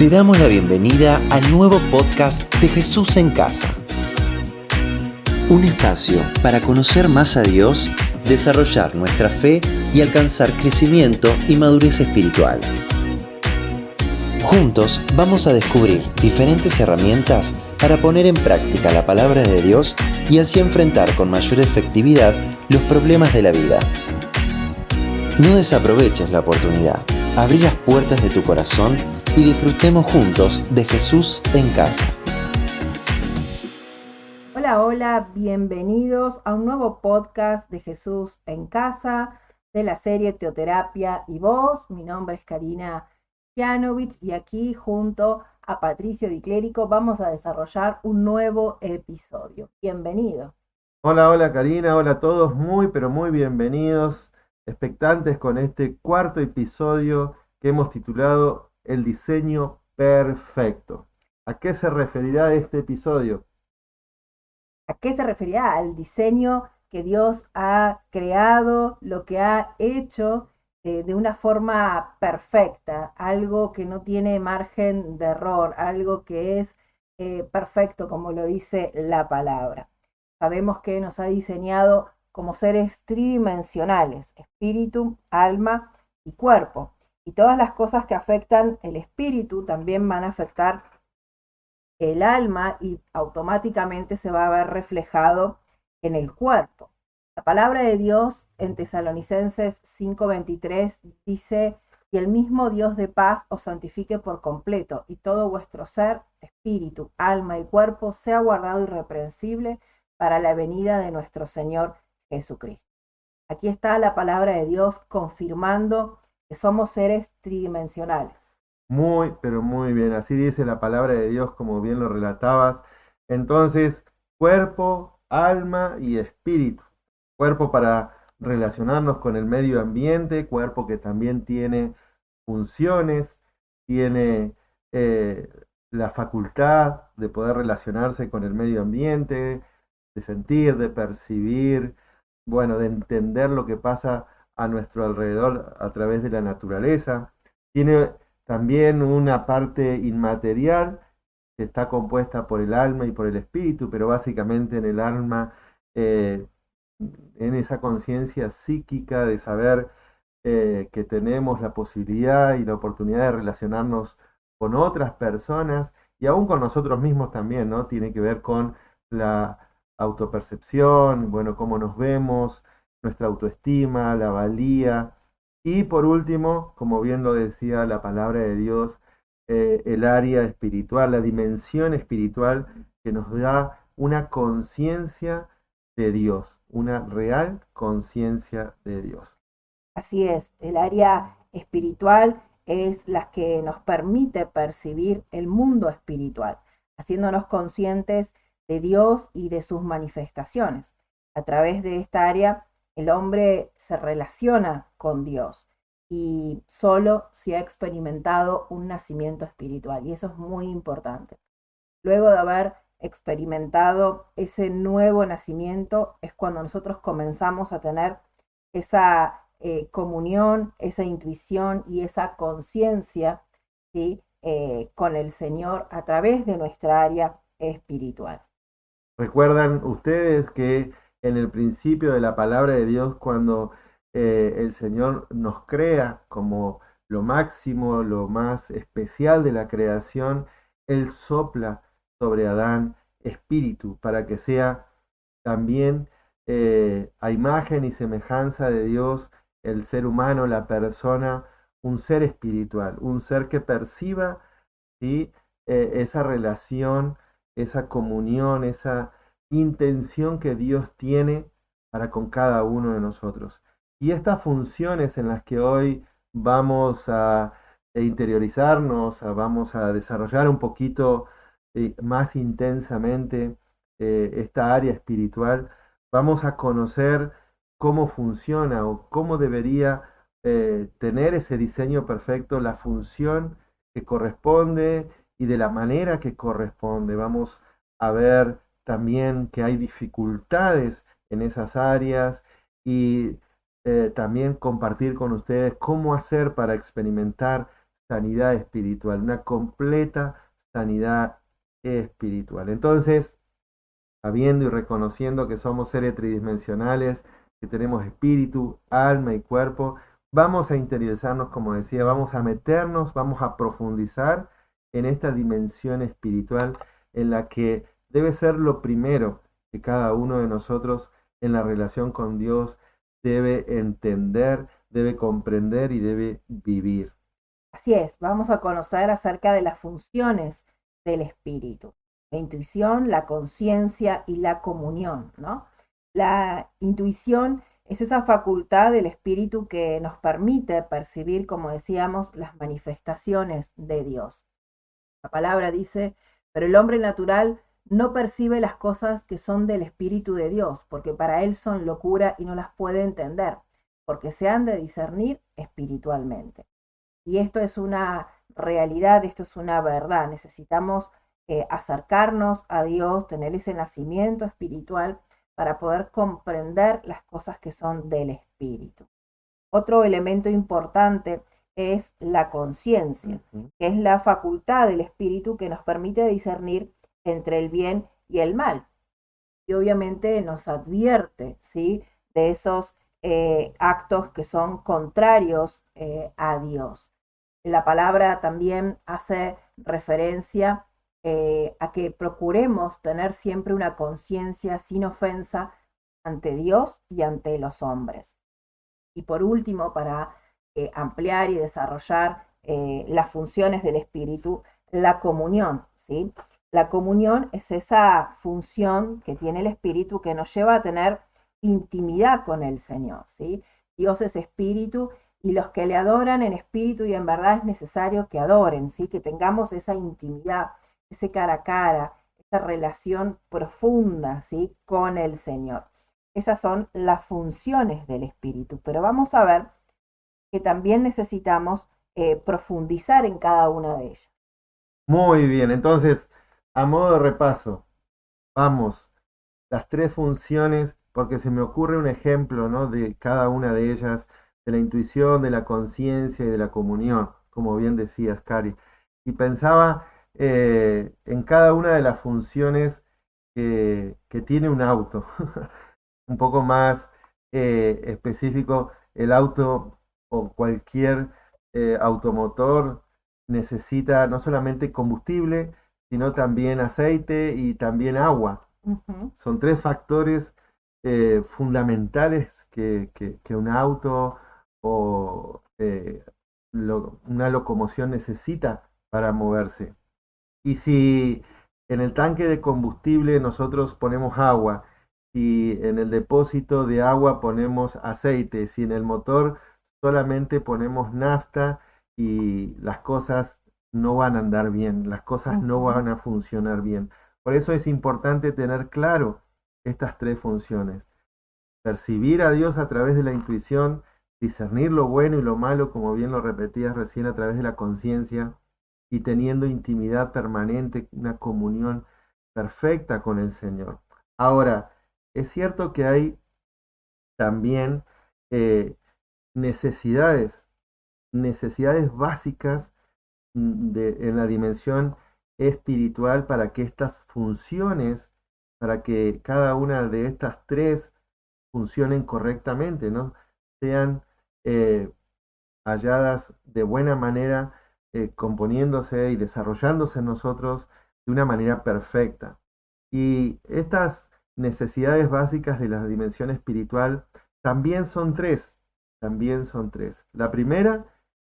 Te damos la bienvenida al nuevo podcast de Jesús en Casa. Un espacio para conocer más a Dios, desarrollar nuestra fe y alcanzar crecimiento y madurez espiritual. Juntos vamos a descubrir diferentes herramientas para poner en práctica la palabra de Dios y así enfrentar con mayor efectividad los problemas de la vida. No desaproveches la oportunidad. Abrí las puertas de tu corazón y disfrutemos juntos de Jesús en Casa. Hola, bienvenidos a un nuevo podcast de Jesús en Casa, de la serie Teoterapia y Voz. Mi nombre es Karina Kianovich y aquí junto a Patricio Di Clérico vamos a desarrollar un nuevo episodio. Bienvenido. Hola Karina, hola a todos, pero muy bienvenidos, expectantes con este cuarto episodio que hemos titulado El diseño perfecto. ¿A qué se referirá este episodio? ¿A qué se referirá? Al diseño que Dios ha creado, lo que ha hecho de una forma perfecta, algo que no tiene margen de error, algo que es perfecto, como lo dice la palabra. Sabemos que nos ha diseñado como seres tridimensionales, espíritu, alma y cuerpo. Y todas las cosas que afectan el espíritu también van a afectar el alma y automáticamente se va a ver reflejado en el cuerpo. La palabra de Dios en Tesalonicenses 5:23 dice: y el mismo Dios de paz os santifique por completo, y todo vuestro ser, espíritu, alma y cuerpo sea guardado irreprensible para la venida de nuestro Señor Jesucristo. Aquí está la palabra de Dios confirmando que somos seres tridimensionales. Pero muy bien, así dice la palabra de Dios, como bien lo relatabas. Entonces, cuerpo, alma y espíritu. Cuerpo para relacionarnos con el medio ambiente, cuerpo que también tiene funciones, tiene la facultad de poder relacionarse con el medio ambiente, de sentir, de percibir, bueno, de entender lo que pasa a nuestro alrededor a través de la naturaleza. Tiene también una parte inmaterial que está compuesta por el alma y por el espíritu, pero básicamente en el alma, en esa conciencia psíquica de saber que tenemos la posibilidad y la oportunidad de relacionarnos con otras personas y aún con nosotros mismos también, ¿no? Tiene que ver con la autopercepción, bueno, cómo nos vemos, nuestra autoestima, la valía. Y por último, como bien lo decía la palabra de Dios, el área espiritual, la dimensión espiritual que nos da una conciencia de Dios, una real conciencia de Dios. Así es, el área espiritual es la que nos permite percibir el mundo espiritual, haciéndonos conscientes de Dios y de sus manifestaciones. A través de esta área, el hombre se relaciona con Dios y solo si ha experimentado un nacimiento espiritual, y eso es muy importante. Luego de haber experimentado ese nuevo nacimiento es cuando nosotros comenzamos a tener esa comunión, esa intuición y esa conciencia, ¿sí? Con el Señor a través de nuestra área espiritual. ¿Recuerdan ustedes que en el principio de la palabra de Dios, cuando el Señor nos crea como lo máximo, lo más especial de la creación, Él sopla sobre Adán espíritu para que sea también a imagen y semejanza de Dios el ser humano, la persona, un ser espiritual, un ser que perciba, ¿sí? Esa relación, esa comunión, esa intención que Dios tiene para con cada uno de nosotros. Y estas funciones en las que hoy vamos a interiorizarnos, vamos a desarrollar un poquito más intensamente esta área espiritual, vamos a conocer cómo funciona o cómo debería tener ese diseño perfecto, la función que corresponde y de la manera que corresponde. Vamos a ver también que hay dificultades en esas áreas y también compartir con ustedes cómo hacer para experimentar sanidad espiritual, una completa sanidad espiritual. Entonces, sabiendo y reconociendo que somos seres tridimensionales, que tenemos espíritu, alma y cuerpo, vamos a interiorizarnos, como decía, vamos a meternos, vamos a profundizar en esta dimensión espiritual en la que debe ser lo primero que cada uno de nosotros en la relación con Dios debe entender, debe comprender y debe vivir. Así es, vamos a conocer acerca de las funciones del espíritu, la intuición, la conciencia y la comunión, ¿no? La intuición es esa facultad del espíritu que nos permite percibir, como decíamos, las manifestaciones de Dios. La palabra dice, pero el hombre natural no percibe las cosas que son del Espíritu de Dios, porque para él son locura y no las puede entender, porque se han de discernir espiritualmente. Y esto es una realidad, esto es una verdad. Necesitamos acercarnos a Dios, tener ese nacimiento espiritual para poder comprender las cosas que son del Espíritu. Otro elemento importante es la conciencia, que es la facultad del espíritu que nos permite discernir entre el bien y el mal. Y obviamente nos advierte, ¿sí?, de esos actos que son contrarios a Dios. La palabra también hace referencia a que procuremos tener siempre una conciencia sin ofensa ante Dios y ante los hombres. Y por último, para ampliar y desarrollar las funciones del espíritu, la comunión, ¿sí? La comunión es esa función que tiene el espíritu que nos lleva a tener intimidad con el Señor, ¿sí? Dios es espíritu y los que le adoran en espíritu y en verdad es necesario que adoren, ¿sí? Que tengamos esa intimidad, ese cara a cara, esa relación profunda, ¿sí?, con el Señor. Esas son las funciones del espíritu, pero vamos a ver que también necesitamos profundizar en cada una de ellas. Muy bien, entonces, a modo de repaso, vamos, las tres funciones, porque se me ocurre un ejemplo, ¿no?, de cada una de ellas, de la intuición, de la conciencia y de la comunión, como bien decías, Cari. Y pensaba en cada una de las funciones que tiene un auto. Un poco más específico, el auto o cualquier automotor necesita no solamente combustible, sino también aceite y también agua. Son tres factores fundamentales que un auto o una locomoción necesita para moverse. Y si en el tanque de combustible nosotros ponemos agua, si en el depósito de agua ponemos aceite, si en el motor solamente ponemos nafta, y las cosas no van a andar bien, las cosas no van a funcionar bien. Por eso es importante tener claro estas tres funciones. Percibir a Dios a través de la intuición, discernir lo bueno y lo malo, como bien lo repetías recién, a través de la conciencia, y teniendo intimidad permanente, una comunión perfecta con el Señor. Ahora, es cierto que hay también necesidades básicas en la dimensión espiritual para que estas funciones, para que cada una de estas tres funcionen correctamente, ¿no?, sean halladas de buena manera, componiéndose y desarrollándose en nosotros de una manera perfecta. Y estas necesidades básicas de la dimensión espiritual también son tres, La primera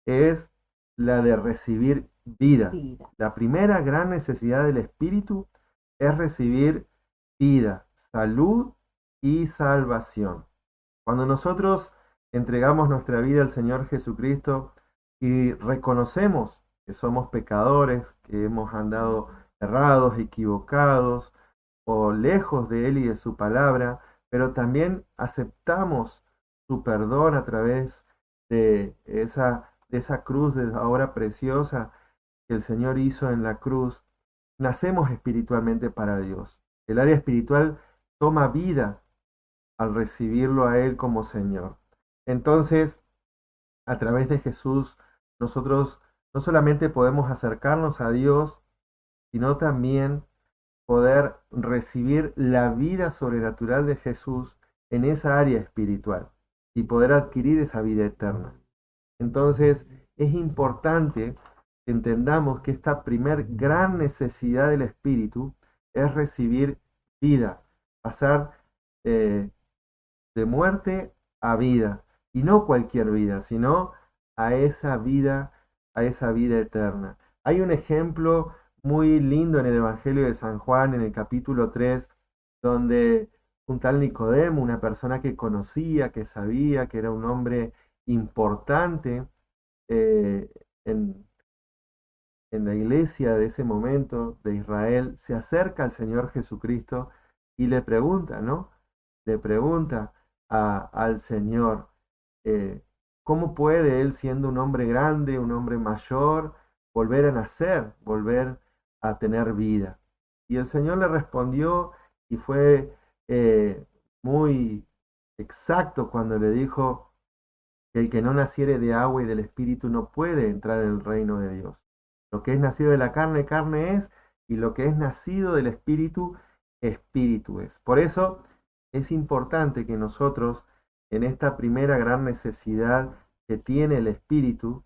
es la de recibir vida. La primera gran necesidad del espíritu es recibir vida, salud y salvación. Cuando nosotros entregamos nuestra vida al Señor Jesucristo y reconocemos que somos pecadores, que hemos andado errados, equivocados o lejos de Él y de su palabra, pero también aceptamos su perdón a través de esa cruz, de esa obra preciosa que el Señor hizo en la cruz, nacemos espiritualmente para Dios. El área espiritual toma vida al recibirlo a Él como Señor. Entonces, a través de Jesús, nosotros no solamente podemos acercarnos a Dios, sino también poder recibir la vida sobrenatural de Jesús en esa área espiritual y poder adquirir esa vida eterna. Entonces, es importante que entendamos que esta primer gran necesidad del Espíritu es recibir vida, pasar de muerte a vida, y no cualquier vida, sino a esa vida eterna. Hay un ejemplo muy lindo en el Evangelio de San Juan, en el capítulo 3, donde un tal Nicodemo, una persona que conocía, que sabía, que era un hombre importante eh, en, en la iglesia de ese momento de Israel, se acerca al Señor Jesucristo y le pregunta, ¿no? Le pregunta al Señor, ¿cómo puede él, siendo un hombre grande, un hombre mayor, volver a nacer, volver a tener vida? Y el Señor le respondió y fue muy exacto cuando le dijo que el que no naciere de agua y del Espíritu no puede entrar en el reino de Dios. Lo que es nacido de la carne, carne es, y lo que es nacido del Espíritu, Espíritu es. Por eso es importante que nosotros, en esta primera gran necesidad que tiene el Espíritu,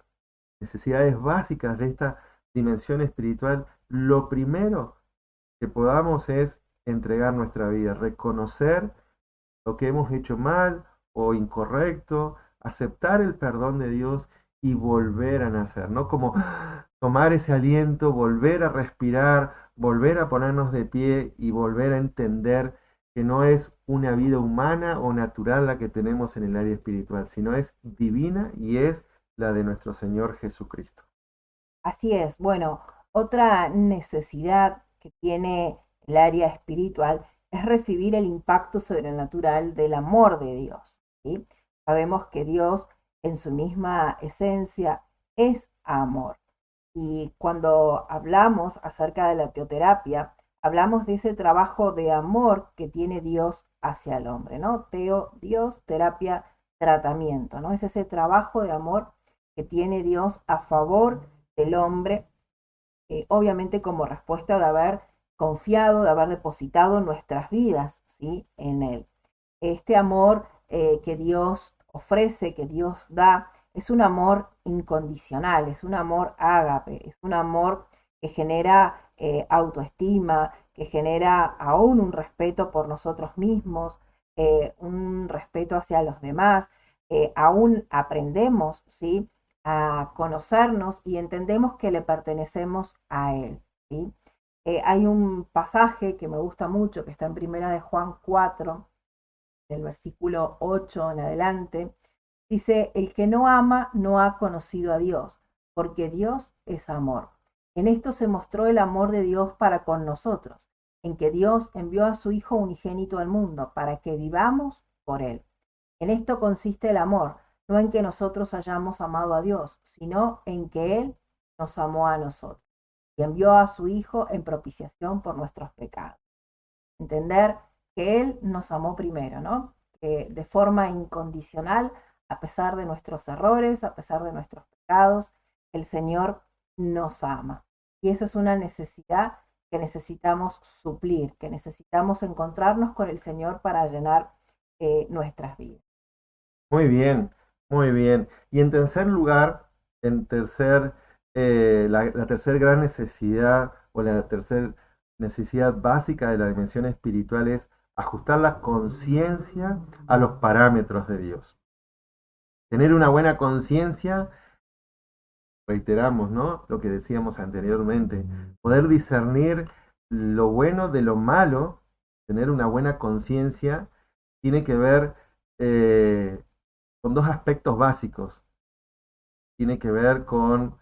necesidades básicas de esta dimensión espiritual, lo primero que podamos es entregar nuestra vida, reconocer lo que hemos hecho mal o incorrecto, aceptar el perdón de Dios y volver a nacer, ¿no? Como tomar ese aliento, volver a respirar, volver a ponernos de pie y volver a entender que no es una vida humana o natural la que tenemos en el área espiritual, sino es divina y es la de nuestro Señor Jesucristo. Así es. Bueno, otra necesidad que tiene el área espiritual es recibir el impacto sobrenatural del amor de Dios, ¿sí? Sabemos que Dios en su misma esencia es amor. Y cuando hablamos acerca de la teoterapia, hablamos de ese trabajo de amor que tiene Dios hacia el hombre, ¿no? Dios, terapia, tratamiento, ¿no? Es ese trabajo de amor que tiene Dios a favor del hombre, obviamente como respuesta de haber confiado, de haber depositado nuestras vidas, ¿sí? En Él. Este amor que Dios ofrece, que Dios da, es un amor incondicional, es un amor ágape, es un amor que genera autoestima, que genera aún un respeto por nosotros mismos, un respeto hacia los demás, aún aprendemos, ¿sí? A conocernos y entendemos que le pertenecemos a Él, ¿sí? Hay un pasaje que me gusta mucho, que está en Primera de Juan 4, del versículo 8 en adelante, dice, el que no ama no ha conocido a Dios, porque Dios es amor. En esto se mostró el amor de Dios para con nosotros, en que Dios envió a su Hijo unigénito al mundo, para que vivamos por Él. En esto consiste el amor, no en que nosotros hayamos amado a Dios, sino en que Él nos amó a nosotros y envió a su Hijo en propiciación por nuestros pecados. Entender que Él nos amó primero, ¿no? Que de forma incondicional, a pesar de nuestros errores, a pesar de nuestros pecados, el Señor nos ama. Y eso es una necesidad que necesitamos suplir, que necesitamos encontrarnos con el Señor para llenar nuestras vidas. Muy bien, muy bien. Y en tercer lugar, la tercer gran necesidad o la tercer necesidad básica de la dimensión espiritual es ajustar la conciencia a los parámetros de Dios. Tener una buena conciencia, reiteramos, ¿no? Lo que decíamos anteriormente, poder discernir lo bueno de lo malo, tener una buena conciencia, tiene que ver con dos aspectos básicos. Tiene que ver con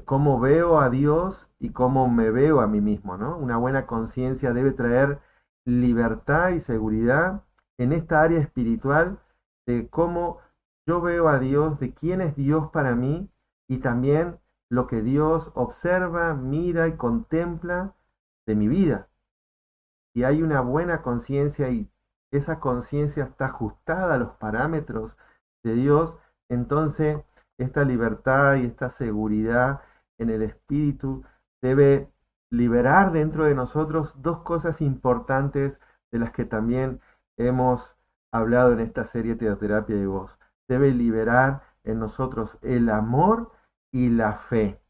cómo veo a Dios y cómo me veo a mí mismo, ¿no? Una buena conciencia debe traer libertad y seguridad en esta área espiritual de cómo yo veo a Dios, de quién es Dios para mí y también lo que Dios observa, mira y contempla de mi vida. Y hay una buena conciencia y esa conciencia está ajustada a los parámetros de Dios, entonces esta libertad y esta seguridad en el espíritu debe liberar dentro de nosotros dos cosas importantes de las que también hemos hablado en esta serie Teoterapia y Voz. Debe liberar en nosotros el amor y la fe.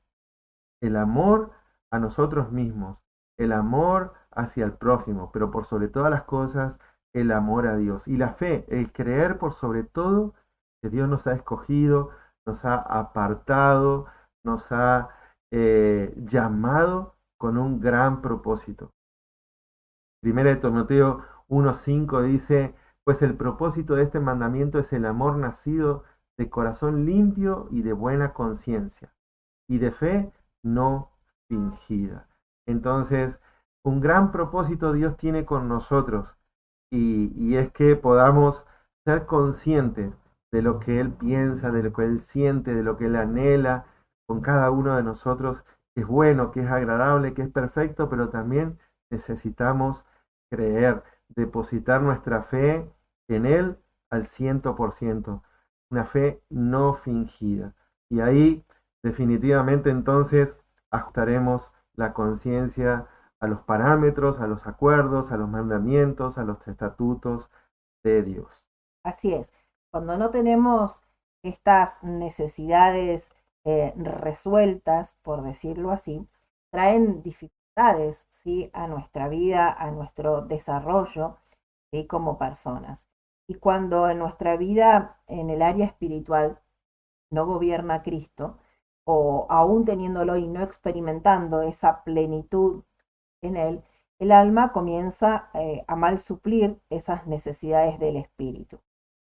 El amor a nosotros mismos, el amor hacia el prójimo, pero por sobre todas las cosas, el amor a Dios. Y la fe, el creer por sobre todo que Dios nos ha escogido, nos ha apartado, nos ha llamado con un gran propósito. Primera de Timoteo 1:5 dice, pues el propósito de este mandamiento es el amor nacido de corazón limpio y de buena conciencia, y de fe no fingida. Entonces, un gran propósito Dios tiene con nosotros, y es que podamos ser conscientes de lo que Él piensa, de lo que Él siente, de lo que Él anhela con cada uno de nosotros, que es bueno, que es agradable, que es perfecto, pero también necesitamos creer, depositar nuestra fe en Él al 100%, una fe no fingida. Y ahí definitivamente entonces ajustaremos la conciencia a los parámetros, a los acuerdos, a los mandamientos, a los estatutos de Dios. Así es, cuando no tenemos estas necesidades resueltas, por decirlo así, traen dificultades, ¿sí?, a nuestra vida, a nuestro desarrollo, ¿sí?, como personas. Y cuando en nuestra vida, en el área espiritual, no gobierna Cristo, o aún teniéndolo y no experimentando esa plenitud en él, el alma comienza a mal suplir esas necesidades del espíritu.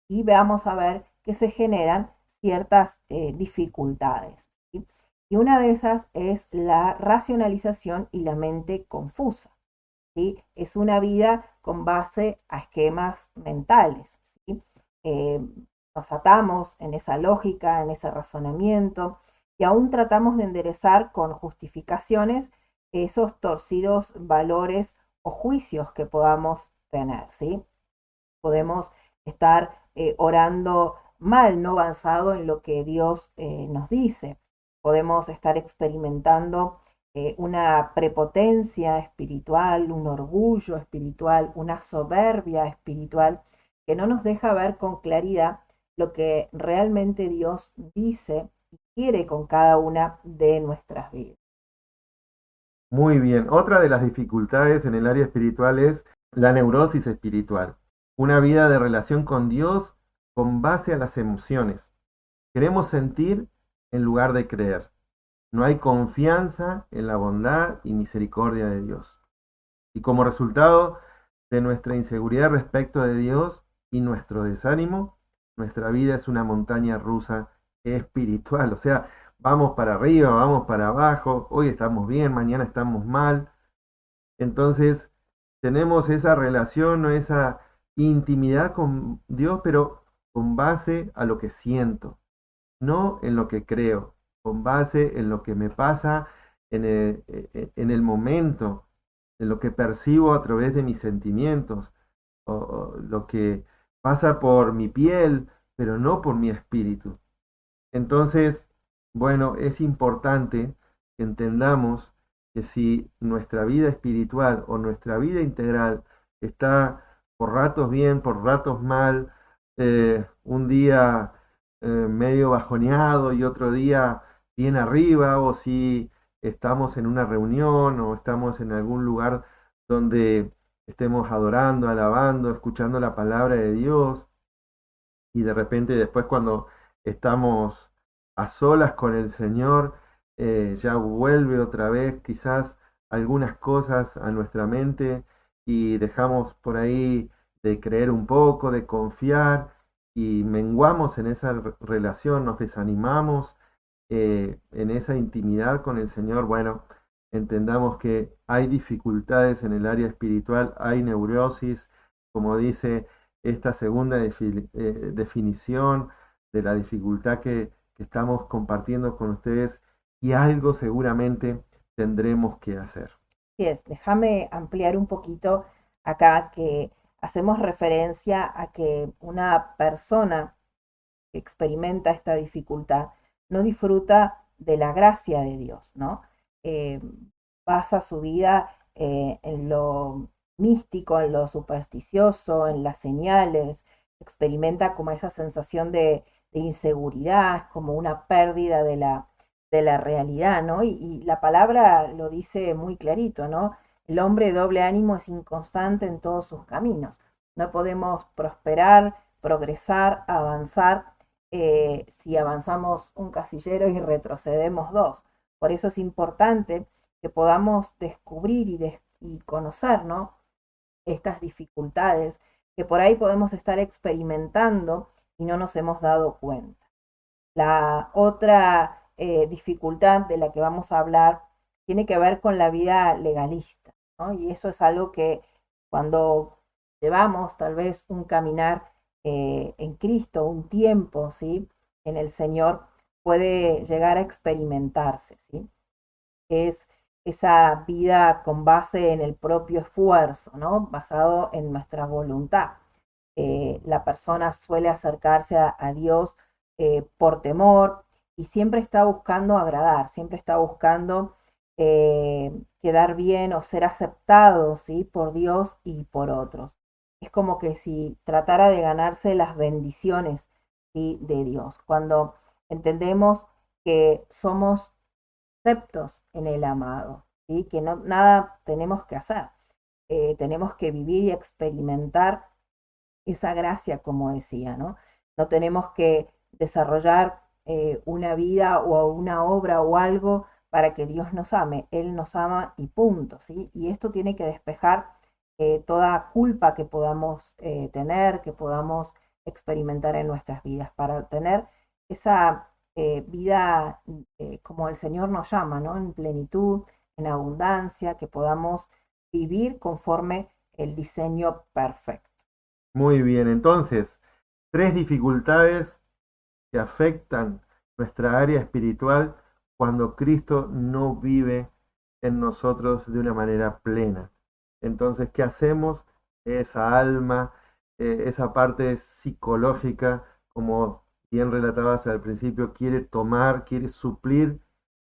Y vamos a ver que se generan ciertas dificultades, ¿sí? Y una de esas es la racionalización y la mente confusa, ¿sí? Es una vida con base a esquemas mentales, ¿sí? Nos atamos en esa lógica, en ese razonamiento, y aún tratamos de enderezar con justificaciones esos torcidos valores o juicios que podamos tener, ¿sí? Podemos estar orando mal, no basado en lo que Dios nos dice. Podemos estar experimentando una prepotencia espiritual, un orgullo espiritual, una soberbia espiritual que no nos deja ver con claridad lo que realmente Dios dice y quiere con cada una de nuestras vidas. Muy bien, otra de las dificultades en el área espiritual es la neurosis espiritual, una vida de relación con Dios con base a las emociones. Queremos sentir en lugar de creer. No hay confianza en la bondad y misericordia de Dios. Y como resultado de nuestra inseguridad respecto de Dios y nuestro desánimo, nuestra vida es una montaña rusa espiritual. O sea, vamos para arriba, vamos para abajo, hoy estamos bien, mañana estamos mal. Entonces, tenemos esa relación o esa intimidad con Dios, pero con base a lo que siento, no en lo que creo, con base en lo que me pasa en el momento, en lo que percibo a través de mis sentimientos, o lo que pasa por mi piel, pero no por mi espíritu. Entonces, bueno, es importante que entendamos que si nuestra vida espiritual o nuestra vida integral está por ratos bien, por ratos mal, un día medio bajoneado y otro día bien arriba, o si estamos en una reunión o estamos en algún lugar donde estemos adorando, alabando, escuchando la palabra de Dios, y de repente después cuando estamos a solas con el Señor, ya vuelve otra vez quizás algunas cosas a nuestra mente y dejamos por ahí de creer un poco, de confiar y menguamos en esa relación, nos desanimamos en esa intimidad con el Señor. Bueno, entendamos que hay dificultades en el área espiritual, hay neurosis, como dice esta segunda definición de la dificultad que estamos compartiendo con ustedes, y algo seguramente tendremos que hacer. Así es, déjame ampliar un poquito acá que hacemos referencia a que una persona que experimenta esta dificultad no disfruta de la gracia de Dios, ¿no? Basa su vida en lo místico, en lo supersticioso, en las señales, experimenta como esa sensación de inseguridad, como una pérdida de la realidad, ¿no? Y la palabra lo dice muy clarito, ¿no? El hombre de doble ánimo es inconstante en todos sus caminos. No podemos prosperar, progresar, avanzar si avanzamos un casillero y retrocedemos dos. Por eso es importante que podamos descubrir y conocer, ¿no? Estas dificultades que por ahí podemos estar experimentando y no nos hemos dado cuenta. La otra dificultad de la que vamos a hablar tiene que ver con la vida legalista, ¿no? Y eso es algo que cuando llevamos tal vez un caminar en Cristo, un tiempo, ¿sí? En el Señor, puede llegar a experimentarse, ¿sí? Es esa vida con base en el propio esfuerzo, ¿no? Basado en nuestra voluntad. La persona suele acercarse a Dios por temor y siempre está buscando agradar, siempre está buscando quedar bien o ser aceptado, ¿sí? Por Dios y por otros. Es como que si tratara de ganarse las bendiciones, ¿sí? De Dios. Cuando entendemos que somos aceptos en el amado, ¿sí? Que no, nada tenemos que hacer. Tenemos que vivir y experimentar esa gracia, como decía, ¿no? No tenemos que desarrollar una vida o una obra o algo para que Dios nos ame. Él nos ama y punto, ¿sí? Y esto tiene que despejar toda culpa que podamos tener, que podamos experimentar en nuestras vidas, para tener esa vida como el Señor nos llama, ¿no? En plenitud, en abundancia, que podamos vivir conforme el diseño perfecto. Muy bien, entonces, 3 dificultades que afectan nuestra área espiritual cuando Cristo no vive en nosotros de una manera plena. Entonces, ¿qué hacemos? Esa alma, esa parte psicológica, como bien relatabas al principio, quiere tomar, quiere suplir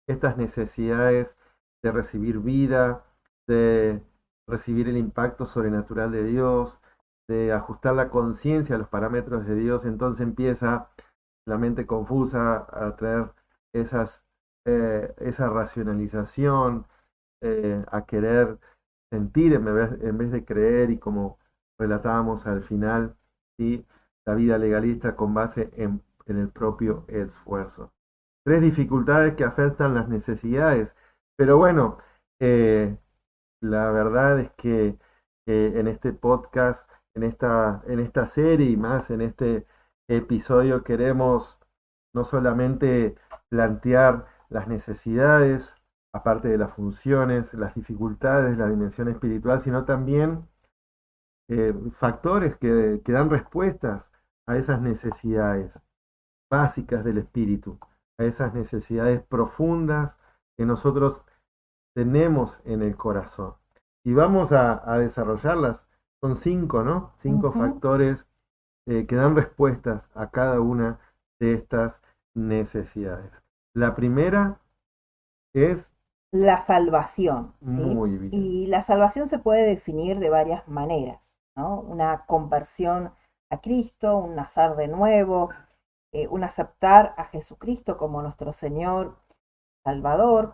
estas necesidades de recibir vida, de recibir el impacto sobrenatural de Dios, de ajustar la conciencia a los parámetros de Dios. Entonces empieza la mente confusa a traer esa racionalización, a querer sentir en vez de creer, y como relatábamos al final, ¿sí? La vida legalista con base en el propio esfuerzo. 3 dificultades que afectan las necesidades. Pero bueno, la verdad es que en este podcast, en esta serie y más en este episodio, queremos no solamente plantear las necesidades, aparte de las funciones, las dificultades, la dimensión espiritual, sino también factores que dan respuestas a esas necesidades básicas del espíritu, a esas necesidades profundas que nosotros tenemos en el corazón. Y vamos a desarrollarlas. Son 5, ¿no? 5 factores que dan respuestas a cada una de estas necesidades. La primera es La salvación, ¿sí? muy bien. Y la salvación se puede definir de varias maneras, ¿no? Una conversión a Cristo, un nacer de nuevo, un aceptar a Jesucristo como nuestro Señor, Salvador.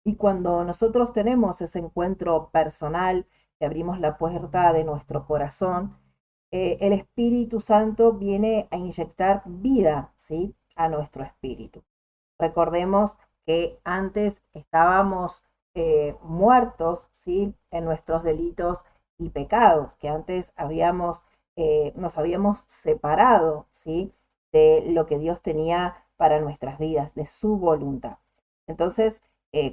Y cuando nosotros tenemos ese encuentro personal y abrimos la puerta de nuestro corazón, el Espíritu Santo viene a inyectar vida, ¿sí? A nuestro espíritu. Recordemos que antes estábamos muertos, ¿sí? En nuestros delitos y pecados, que antes nos habíamos separado, ¿sí? De lo que Dios tenía para nuestras vidas, de su voluntad. Entonces,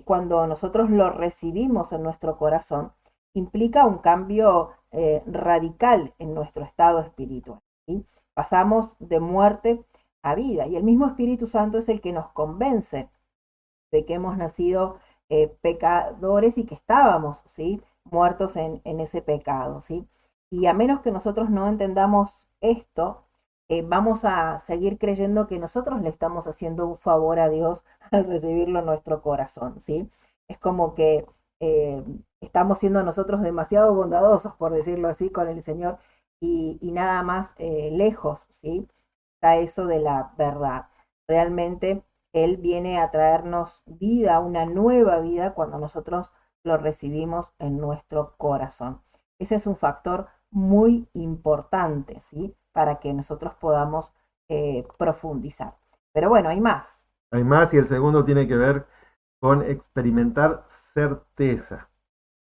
cuando nosotros lo recibimos en nuestro corazón, implica un cambio radical en nuestro estado espiritual, ¿sí? Pasamos de muerte a vida, y el mismo Espíritu Santo es el que nos convence de que hemos nacido pecadores y que estábamos, ¿sí? Muertos en ese pecado, ¿sí? Y a menos que nosotros no entendamos esto, vamos a seguir creyendo que nosotros le estamos haciendo un favor a Dios al recibirlo en nuestro corazón, ¿sí? Es como que eh, estamos siendo nosotros demasiado bondadosos, por decirlo así, con el Señor y nada más lejos, ¿sí? Está eso de la verdad. Realmente Él viene a traernos vida, una nueva vida, cuando nosotros lo recibimos en nuestro corazón. Ese es un factor muy importante, ¿sí? Para que nosotros podamos profundizar. Pero bueno, hay más. Hay más y el segundo tiene que ver con experimentar certeza.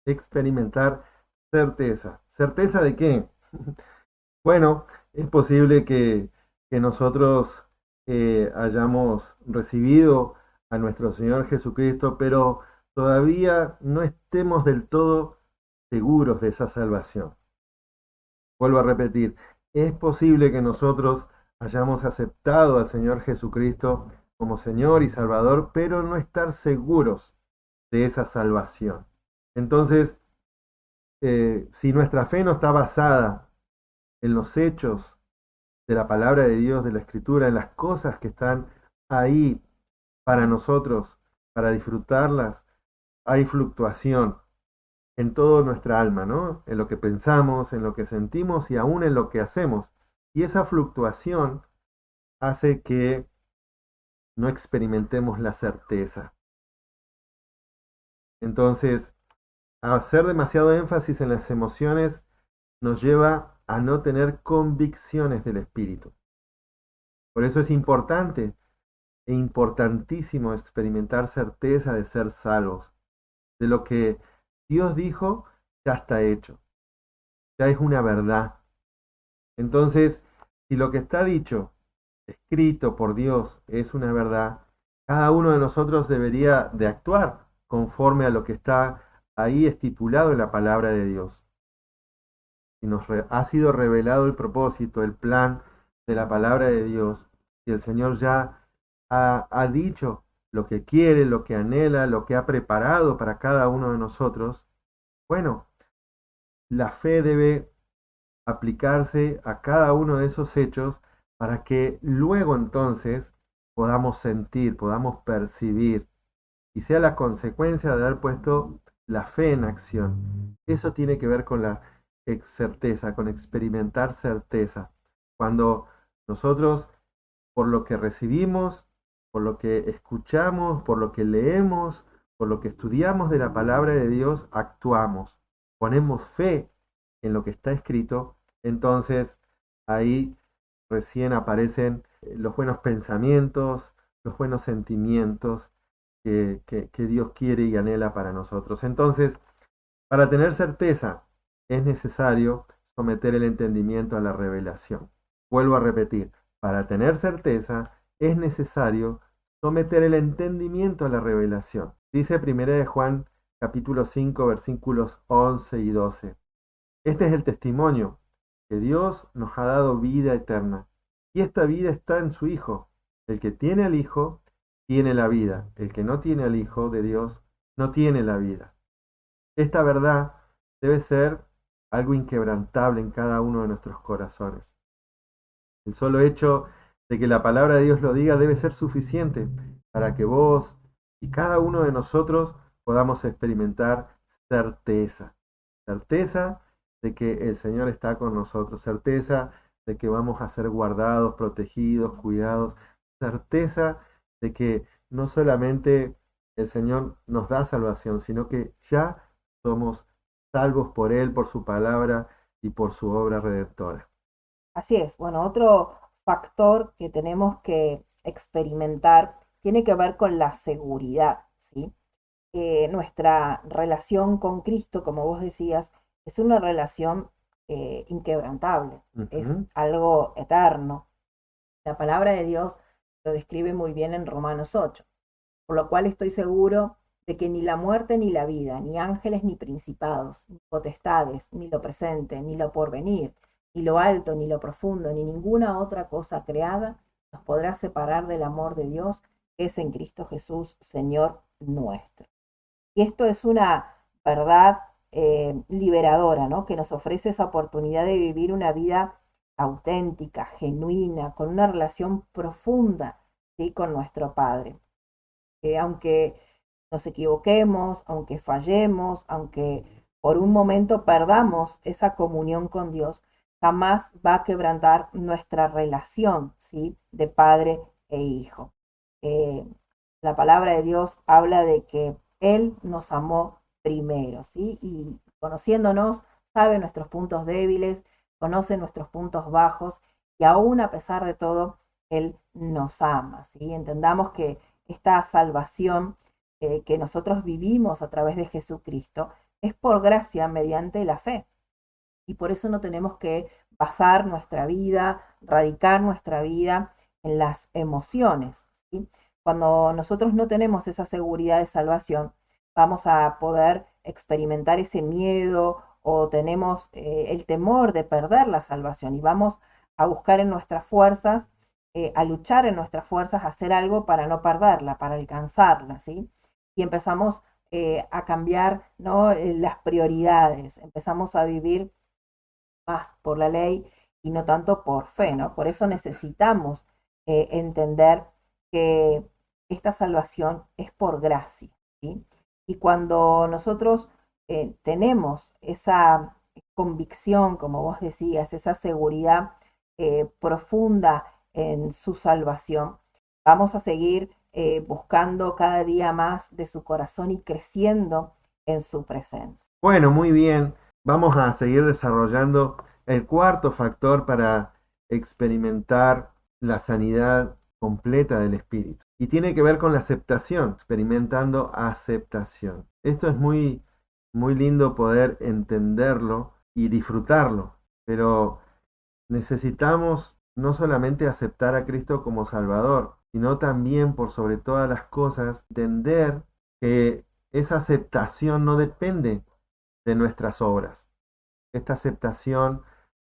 Experimentar certeza. ¿Certeza de qué? Bueno, es posible que nosotros hayamos recibido a nuestro Señor Jesucristo, pero todavía no estemos del todo seguros de esa salvación. Vuelvo a repetir, es posible que nosotros hayamos aceptado al Señor Jesucristo como Señor y Salvador, pero no estar seguros de esa salvación. Entonces, si nuestra fe no está basada en los hechos de la palabra de Dios, de la Escritura, en las cosas que están ahí para nosotros, para disfrutarlas, hay fluctuación en toda nuestra alma, ¿no? En lo que pensamos, en lo que sentimos y aún en lo que hacemos. Y esa fluctuación hace que no experimentemos la certeza. Entonces, hacer demasiado énfasis en las emociones nos lleva a no tener convicciones del Espíritu. Por eso es importante e importantísimo experimentar certeza de ser salvos, de lo que Dios dijo ya está hecho, ya es una verdad. Entonces, si lo que está dicho, escrito por Dios, es una verdad, cada uno de nosotros debería de actuar conforme a lo que está ahí estipulado en la palabra de Dios. Y nos ha sido revelado el propósito, el plan de la palabra de Dios, y el Señor ya ha dicho lo que quiere, lo que anhela, lo que ha preparado para cada uno de nosotros. Bueno, la fe debe aplicarse a cada uno de esos hechos para que luego entonces podamos sentir, podamos percibir y sea la consecuencia de haber puesto la fe en acción. Eso tiene que ver con la certeza, con experimentar certeza. Cuando nosotros, por lo que recibimos, por lo que escuchamos, por lo que leemos, por lo que estudiamos de la palabra de Dios, actuamos, ponemos fe en lo que está escrito, entonces ahí recién aparecen los buenos pensamientos, los buenos sentimientos que Dios quiere y anhela para nosotros. Entonces, para tener certeza, es necesario someter el entendimiento a la revelación. Vuelvo a repetir, para tener certeza, es necesario someter el entendimiento a la revelación. Dice 1 de Juan capítulo 5 versículos 11 y 12. Este es el testimonio, que Dios nos ha dado vida eterna, y esta vida está en su Hijo. El que tiene al Hijo, tiene la vida. El que no tiene al Hijo de Dios, no tiene la vida. Esta verdad debe ser algo inquebrantable en cada uno de nuestros corazones. El solo hecho de que la palabra de Dios lo diga debe ser suficiente para que vos y cada uno de nosotros podamos experimentar certeza. Certeza de que el Señor está con nosotros. Certeza de que vamos a ser guardados, protegidos, cuidados. Certeza de que no solamente el Señor nos da salvación, sino que ya somos salvos por Él, por su palabra y por su obra redentora. Así es. Bueno, otro factor que tenemos que experimentar tiene que ver con la seguridad, ¿sí? Nuestra relación con Cristo, como vos decías, es una relación inquebrantable, es algo eterno. La palabra de Dios lo describe muy bien en Romanos 8, por lo cual estoy seguro de que ni la muerte ni la vida, ni ángeles ni principados, ni potestades, ni lo presente, ni lo porvenir, ni lo alto, ni lo profundo, ni ninguna otra cosa creada nos podrá separar del amor de Dios que es en Cristo Jesús, Señor nuestro. Y esto es una verdad liberadora, ¿no? Que nos ofrece esa oportunidad de vivir una vida auténtica, genuina, con una relación profunda, ¿sí?, con nuestro Padre. Aunque nos equivoquemos, aunque fallemos, aunque por un momento perdamos esa comunión con Dios, jamás va a quebrantar nuestra relación, ¿sí?, de padre e hijo. Eh, la palabra de Dios habla de que Él nos amó primero, ¿sí? Y conociéndonos, sabe nuestros puntos débiles, conoce nuestros puntos bajos y aún a pesar de todo, Él nos ama, ¿sí? Entendamos que esta salvación que nosotros vivimos a través de Jesucristo es por gracia mediante la fe. Y por eso no tenemos que basar nuestra vida, radicar nuestra vida en las emociones, ¿sí? Cuando nosotros no tenemos esa seguridad de salvación, vamos a poder experimentar ese miedo o tenemos el temor de perder la salvación y vamos a buscar en nuestras fuerzas, a luchar en nuestras fuerzas, a hacer algo para no perderla, para alcanzarla, ¿sí? Y empezamos a cambiar, ¿no?, las prioridades, empezamos a vivir más por la ley y no tanto por fe, ¿no? Por eso necesitamos entender que esta salvación es por gracia, ¿sí? Y cuando nosotros tenemos esa convicción, como vos decías, esa seguridad profunda en su salvación, vamos a seguir buscando cada día más de su corazón y creciendo en su presencia. Bueno, muy bien. Vamos a seguir desarrollando el cuarto factor para experimentar la sanidad completa del espíritu. Y tiene que ver con la aceptación, experimentando aceptación. Esto es muy, muy lindo poder entenderlo y disfrutarlo, pero necesitamos no solamente aceptar a Cristo como Salvador, sino también, por sobre todas las cosas, entender que esa aceptación no depende de nuestras obras. Esta aceptación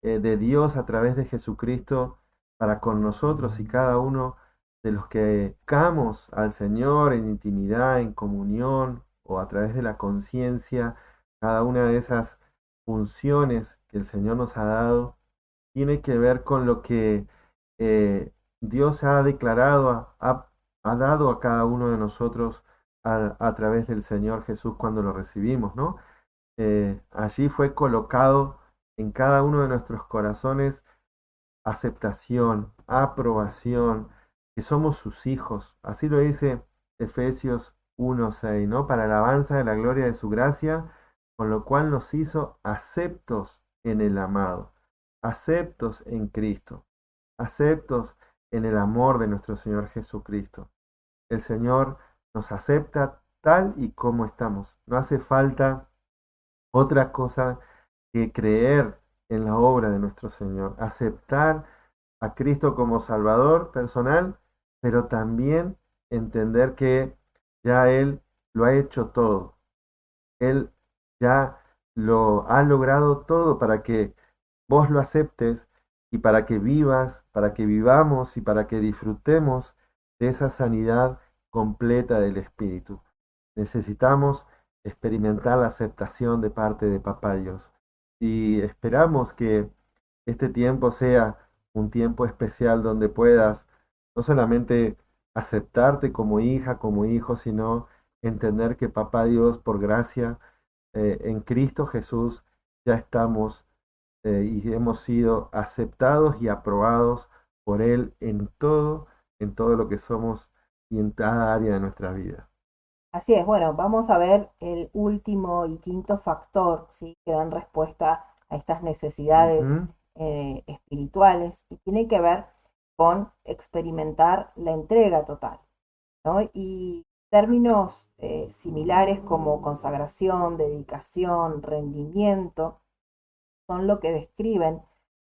de Dios a través de Jesucristo para con nosotros y cada uno de los que buscamos al Señor en intimidad, en comunión o a través de la conciencia, cada una de esas funciones que el Señor nos ha dado, tiene que ver con lo que Dios ha declarado, ha dado a cada uno de nosotros a través del Señor Jesús cuando lo recibimos, ¿no? Allí fue colocado en cada uno de nuestros corazones aceptación, aprobación, que somos sus hijos. Así lo dice Efesios 1:6, ¿no? Para alabanza de la gloria de su gracia, con lo cual nos hizo aceptos en el amado, aceptos en Cristo, aceptos en el amor de nuestro Señor Jesucristo. El Señor nos acepta tal y como estamos. No hace falta otra cosa que creer en la obra de nuestro Señor, aceptar a Cristo como Salvador personal, pero también entender que ya Él lo ha hecho todo. Él ya lo ha logrado todo para que vos lo aceptes y para que vivas, para que vivamos y para que disfrutemos de esa sanidad completa del Espíritu. Necesitamos experimentar la aceptación de parte de Papá Dios. Y esperamos que este tiempo sea un tiempo especial donde puedas no solamente aceptarte como hija, como hijo, sino entender que Papá Dios, por gracia, en Cristo Jesús, ya estamos y hemos sido aceptados y aprobados por Él en todo lo que somos y en cada área de nuestra vida. Así es, bueno, vamos a ver el último y quinto factor, ¿sí?, que dan respuesta a estas necesidades Ujú. espirituales y tiene que ver con experimentar la entrega total, ¿no? Y términos similares como consagración, dedicación, rendimiento, son lo que describen,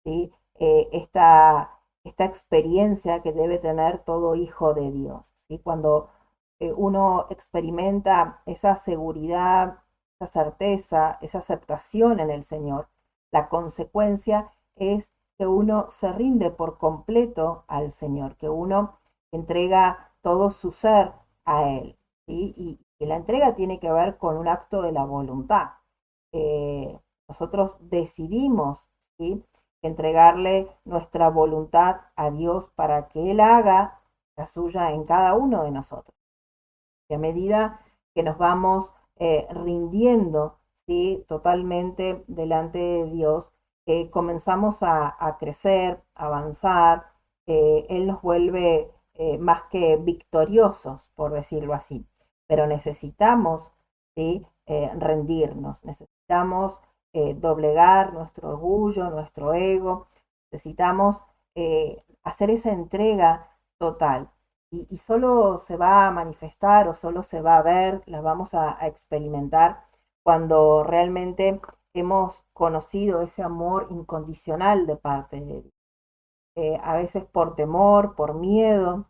¿sí?, esta experiencia que debe tener todo hijo de Dios, ¿sí? Cuando uno experimenta esa seguridad, esa certeza, esa aceptación en el Señor, la consecuencia es que uno se rinde por completo al Señor, que uno entrega todo su ser a Él, ¿sí? Y la entrega tiene que ver con un acto de la voluntad. Nosotros decidimos, ¿sí?, entregarle nuestra voluntad a Dios para que Él haga la suya en cada uno de nosotros. Y a medida que nos vamos rindiendo, ¿sí?, totalmente delante de Dios, comenzamos a crecer, a avanzar. Él nos vuelve más que victoriosos, por decirlo así. Pero necesitamos, ¿sí?, rendirnos, necesitamos doblegar nuestro orgullo, nuestro ego, necesitamos hacer esa entrega total. Y solo se va a manifestar o solo se va a ver, la vamos a experimentar cuando realmente hemos conocido ese amor incondicional de parte de Dios. A veces por temor, por miedo,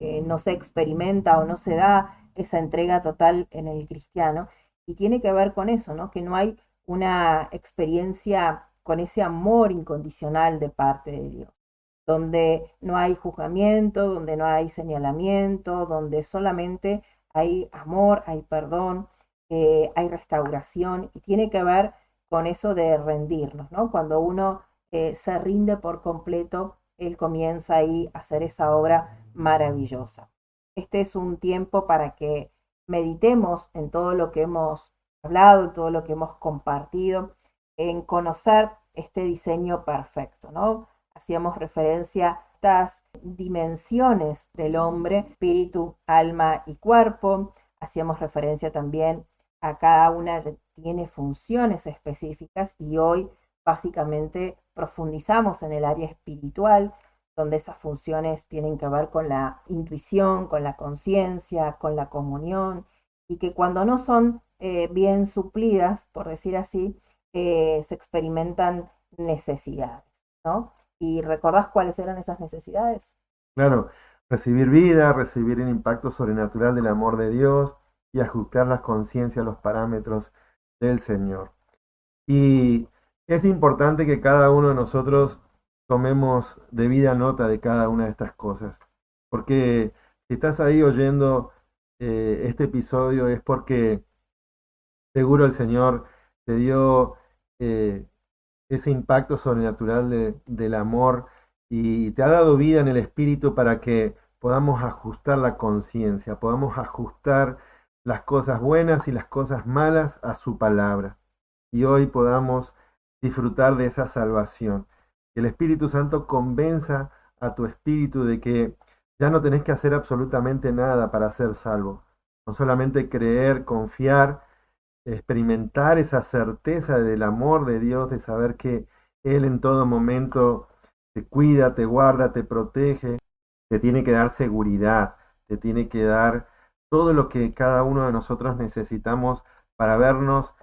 no se experimenta o no se da esa entrega total en el cristiano. Y tiene que ver con eso, ¿no? Que no hay una experiencia con ese amor incondicional de parte de Dios, donde no hay juzgamiento, donde no hay señalamiento, donde solamente hay amor, hay perdón, hay restauración, y tiene que ver con eso de rendirnos, ¿no? Cuando uno se rinde por completo, Él comienza ahí a hacer esa obra maravillosa. Este es un tiempo para que meditemos en todo lo que hemos hablado, en todo lo que hemos compartido, en conocer este diseño perfecto, ¿no? Hacíamos referencia a estas dimensiones del hombre, espíritu, alma y cuerpo. Hacíamos referencia también a cada una tiene funciones específicas, y hoy básicamente profundizamos en el área espiritual, donde esas funciones tienen que ver con la intuición, con la conciencia, con la comunión, y que cuando no son bien suplidas, por decir así, se experimentan necesidades, ¿no? ¿Y recordás cuáles eran esas necesidades? Claro, recibir vida, recibir el impacto sobrenatural del amor de Dios y ajustar la conciencia a los parámetros del Señor. Y es importante que cada uno de nosotros tomemos debida nota de cada una de estas cosas, porque si estás ahí oyendo este episodio es porque seguro el Señor te dio ese impacto sobrenatural del amor y te ha dado vida en el espíritu para que podamos ajustar la conciencia, podamos ajustar las cosas buenas y las cosas malas a su palabra. Y hoy podamos disfrutar de esa salvación. Que el Espíritu Santo convenza a tu espíritu de que ya no tenés que hacer absolutamente nada para ser salvo. No solamente creer, confiar, experimentar esa certeza del amor de Dios, de saber que Él en todo momento te cuida, te guarda, te protege, te tiene que dar seguridad, te tiene que dar todo lo que cada uno de nosotros necesitamos para vernos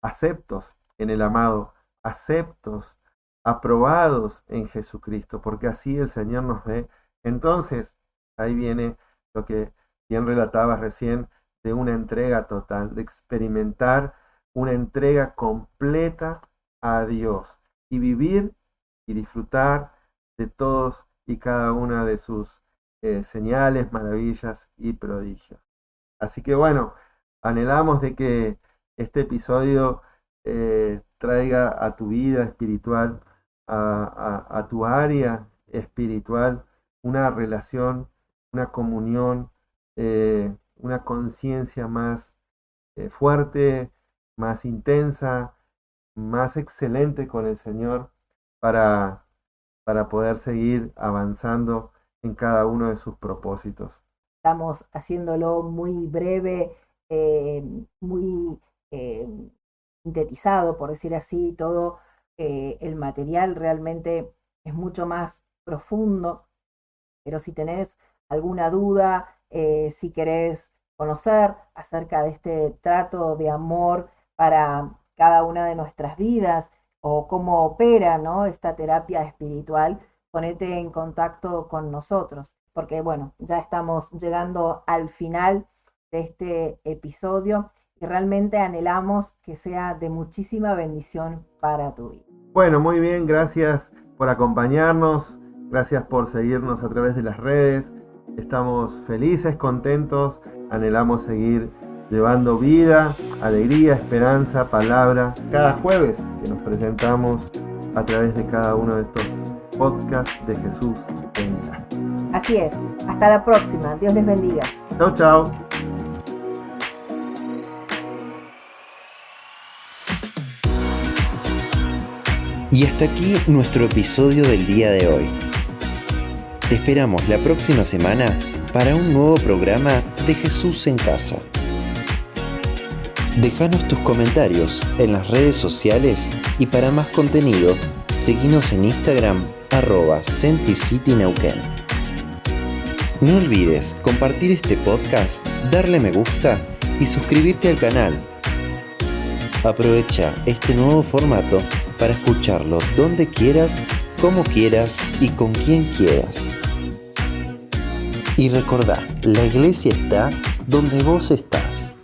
aceptos en el amado, aceptos, aprobados en Jesucristo, porque así el Señor nos ve. Entonces, ahí viene lo que bien relatabas recién, de una entrega total, de experimentar una entrega completa a Dios y vivir y disfrutar de todos y cada una de sus señales, maravillas y prodigios. Así que bueno, anhelamos de que este episodio traiga a tu vida espiritual, a tu área espiritual, una relación, una comunión, una conciencia más fuerte, más intensa, más excelente con el Señor para poder seguir avanzando en cada uno de sus propósitos. Estamos haciéndolo muy breve, muy sintetizado, por decir así. Todo el material realmente es mucho más profundo, pero si tenés alguna duda, si querés conocer acerca de este trato de amor para cada una de nuestras vidas o cómo opera, ¿no?, esta terapia espiritual, ponete en contacto con nosotros, porque bueno, ya estamos llegando al final de este episodio y realmente anhelamos que sea de muchísima bendición para tu vida. Bueno, muy bien, gracias por acompañarnos, gracias por seguirnos a través de las redes. Estamos felices, contentos, anhelamos seguir llevando vida, alegría, esperanza, palabra, cada jueves que nos presentamos a través de cada uno de estos podcasts de Jesús en Casa. Así es. Hasta la próxima. Dios les bendiga. Chau, chau. Y hasta aquí nuestro episodio del día de hoy. Te esperamos la próxima semana para un nuevo programa de Jesús en Casa. Déjanos tus comentarios en las redes sociales y para más contenido, seguinos en Instagram @CentiCityNeuquén. No olvides compartir este podcast, darle me gusta y suscribirte al canal. Aprovecha este nuevo formato para escucharlo donde quieras, como quieras y con quien quieras. Y recordá, la iglesia está donde vos estás.